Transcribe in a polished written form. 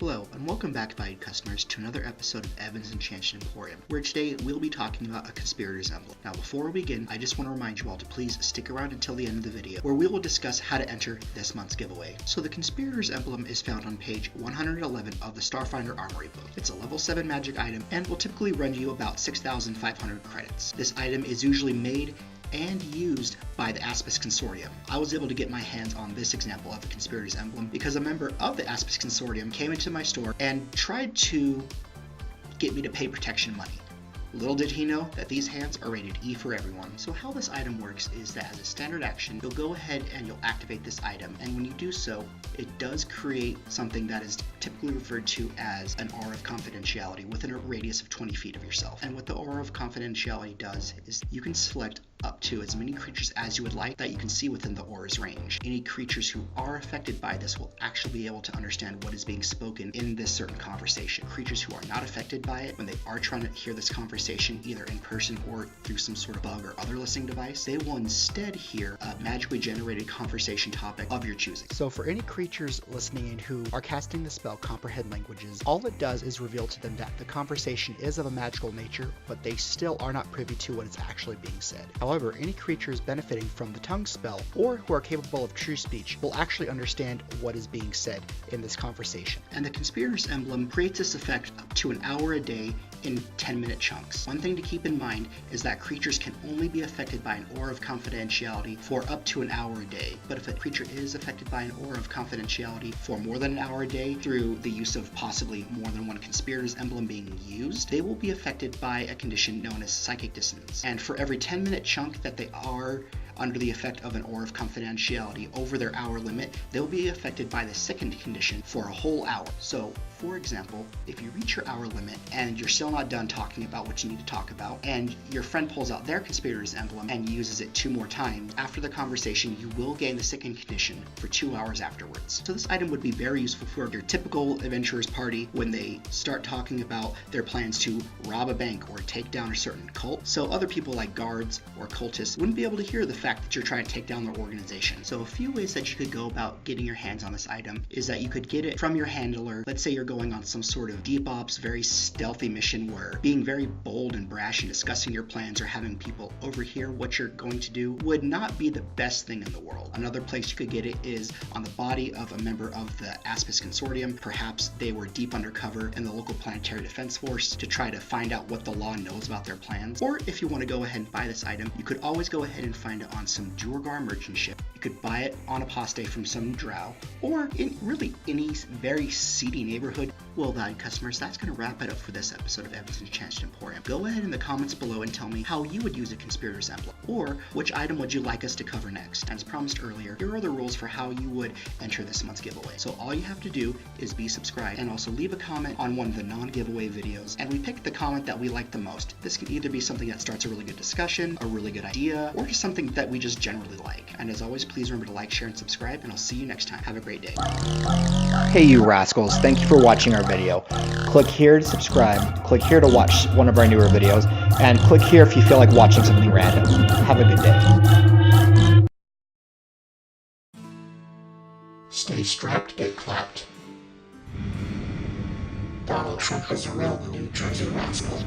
Hello, and welcome back, valued customers, to another episode of Evan's Enchanted Emporium, where today we'll be talking about a Conspirators Emblem. Now, before we begin, I just want to remind you all to please stick around until the end of the video, where we will discuss how to enter this month's giveaway. So the Conspirators Emblem is found on page 111 of the Starfinder Armory book. It's a level 7 magic item, and will typically run you about 6,500 credits. This item is usually made and used by the Aspis Consortium. I was able to get my hands on this example of a Conspirator's Emblem because a member of the Aspis Consortium came into my store and tried to get me to pay protection money. Little did he know that these hands are rated E for everyone. So how this item works is that as a standard action, you'll go ahead and you'll activate this item, and when you do so, it does create something that is typically referred to as an aura of confidentiality within a radius of 20 feet of yourself. And what the aura of confidentiality does is you can select up to as many creatures as you would like that you can see within the aura's range. Any creatures who are affected by this will actually be able to understand what is being spoken in this certain conversation. Creatures who are not affected by it, when they are trying to hear this conversation either in person or through some sort of bug or other listening device, they will instead hear a magically generated conversation topic of your choosing. So for any creatures listening in who are casting the spell Comprehend Languages, all it does is reveal to them that the conversation is of a magical nature, but they still are not privy to what is actually being said. However, any creatures benefiting from the tongue spell or who are capable of true speech will actually understand what is being said in this conversation. And the Conspirator's Emblem creates this effect up to an hour a day in 10-minute chunks. One thing to keep in mind is that creatures can only be affected by an aura of confidentiality for up to an hour a day. But if a creature is affected by an aura of confidentiality for more than an hour a day through the use of possibly more than one Conspirator's Emblem being used, they will be affected by a condition known as psychic dissonance. And for every 10-minute chunk that they are under the effect of an aura of confidentiality over their hour limit, they'll be affected by the second condition for a whole hour. So, for example, if you reach your hour limit and you're still not done talking about what you need to talk about, and your friend pulls out their Conspirator's Emblem and uses it 2 more times, after the conversation you will gain the second condition for 2 hours afterwards. So this item would be very useful for your typical adventurer's party when they start talking about their plans to rob a bank or take down a certain cult, so other people like guards or cultists wouldn't be able to hear the fact that you're trying to take down their organization. So a few ways that you could go about getting your hands on this item is that you could get it from your handler. Let's say you're going on some sort of deep ops, very stealthy mission where being very bold and brash and discussing your plans or having people overhear what you're going to do would not be the best thing in the world. Another place you could get it is on the body of a member of the Aspis Consortium. Perhaps they were deep undercover in the local planetary defense force to try to find out what the law knows about their plans. Or if you want to go ahead and buy this item, you could always go ahead and find it on some Duergar merchant ship. You could buy it on apostate from some drow, or in really any very seedy neighborhood. Well, valued customers, that's going to wrap it up for this episode of Evan's Enchanted Emporium. Go ahead in the comments below and tell me how you would use a Conspirator's Emblem, or which item would you like us to cover next. And as promised earlier, here are the rules for how you would enter this month's giveaway. So all you have to do is be subscribed and also leave a comment on one of the non-giveaway videos, and we pick the comment that we like the most. This can either be something that starts a really good discussion, a really good idea, or just something that we just generally like. And as always, please remember to like, share, and subscribe, and I'll see you next time. Have a great day. Hey you rascals, thank you for watching our video. Click here to subscribe, click here to watch one of our newer videos, and click here if you feel like watching something random. Have a good day. Stay strapped, get clapped. Donald Trump is a real New Jersey rascal.